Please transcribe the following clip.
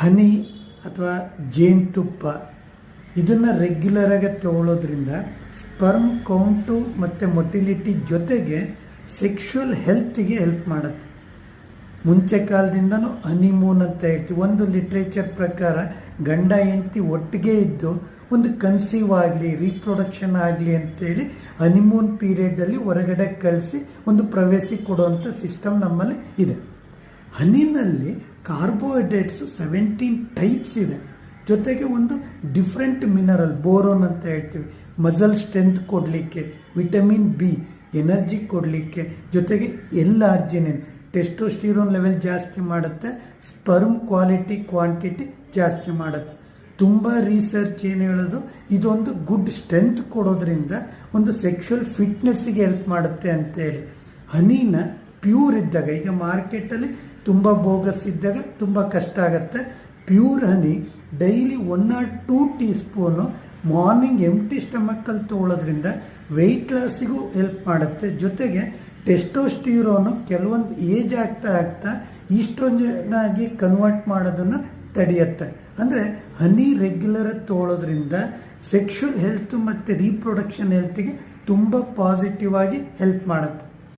ಹನಿ ಅಥವಾ ಜೇನುತುಪ್ಪ ಇದನ್ನು ರೆಗ್ಯುಲರಾಗಿ ತಗೊಳ್ಳೋದ್ರಿಂದ ಸ್ಪರ್ಮ್ ಕೌಂಟು ಮತ್ತು ಮೊಟಿಲಿಟಿ ಜೊತೆಗೆ ಸೆಕ್ಷುವಲ್ ಹೆಲ್ತಿಗೆ ಹೆಲ್ಪ್ ಮಾಡುತ್ತೆ. ಮುಂಚೆ ಕಾಲದಿಂದನೂ ಹನಿಮೂನ್ ಅಂತ ಹೇಳ್ತೀವಿ. ಒಂದು ಲಿಟ್ರೇಚರ್ ಪ್ರಕಾರ ಗಂಡ ಹೆಂಡತಿ ಒಟ್ಟಿಗೆ ಇದ್ದು ಒಂದು ಕನ್ಸೀವ್ ಆಗಲಿ ರೀಪ್ರೊಡಕ್ಷನ್ ಆಗಲಿ ಅಂತೇಳಿ ಹನಿಮೂನ್ ಪೀರಿಯಡಲ್ಲಿ ಹೊರಗಡೆ ಕಳಿಸಿ ಒಂದು ಪ್ರವೇಶಿ ಕೊಡುವಂಥ ಸಿಸ್ಟಮ್ ನಮ್ಮಲ್ಲಿ ಇದೆ. ಹನಿನಲ್ಲಿ ಕಾರ್ಬೋಹೈಡ್ರೇಟ್ಸು 17 ಟೈಪ್ಸ್ ಇದೆ. ಜೊತೆಗೆ ಒಂದು ಡಿಫ್ರೆಂಟ್ ಮಿನರಲ್ ಬೋರೋನ್ ಅಂತ ಹೇಳ್ತೀವಿ, ಮಸಲ್ ಸ್ಟ್ರೆಂತ್ ಕೊಡಲಿಕ್ಕೆ, ವಿಟಮಿನ್ ಬಿ ಎನರ್ಜಿ ಕೊಡಲಿಕ್ಕೆ, ಜೊತೆಗೆ ಆರ್ಜಿನಿನ್ ಟೆಸ್ಟೋಸ್ಟಿರೋನ್ ಲೆವೆಲ್ ಜಾಸ್ತಿ ಮಾಡುತ್ತೆ, ಸ್ಪರ್ಮ್ ಕ್ವಾಂಟಿಟಿ ಜಾಸ್ತಿ ಮಾಡುತ್ತೆ. ತುಂಬ ರಿಸರ್ಚ್ ಏನು ಹೇಳೋದು, ಇದೊಂದು ಗುಡ್ ಸ್ಟ್ರೆಂತ್ ಕೊಡೋದ್ರಿಂದ ಒಂದು ಸೆಕ್ಷುವಲ್ ಫಿಟ್ನೆಸ್ಸಿಗೆ ಹೆಲ್ಪ್ ಮಾಡುತ್ತೆ ಅಂತೇಳಿ. ಹನಿನ ಪ್ಯೂರ್ ಇದ್ದಾಗ, ಈಗ ಮಾರ್ಕೆಟಲ್ಲಿ ತುಂಬ ಬೋಗಸ್ ಇದ್ದಾಗ ತುಂಬ ಕಷ್ಟ ಆಗುತ್ತೆ. Pure honey daily 1 or 2 teaspoon morning empty ಸ್ಟಮಕ್ಕಲ್ಲಿ ತೊಗೊಳೋದ್ರಿಂದ ವೆಯ್ಟ್ ಲಾಸಿಗೂ ಹೆಲ್ಪ್ ಮಾಡುತ್ತೆ. ಜೊತೆಗೆ ಟೆಸ್ಟೋಸ್ಟಿರೋನು ಕೆಲವೊಂದು ಏಜ್ ಆಗ್ತಾ ಈಸ್ಟ್ರೋಜನ್ ಆಗಿ ಕನ್ವರ್ಟ್ ಮಾಡೋದನ್ನು ತಡೆಯುತ್ತೆ. ಅಂದರೆ ಹನಿ ರೆಗ್ಯುಲರ್ ತೊಗೊಳೋದ್ರಿಂದ ಸೆಕ್ಷುವಲ್ ಹೆಲ್ತ್ ಮತ್ತು ರೀಪ್ರೊಡಕ್ಷನ್ ಹೆಲ್ತಿಗೆ ತುಂಬ ಪಾಸಿಟಿವ್ ಆಗಿ ಹೆಲ್ಪ್ ಮಾಡುತ್ತೆ.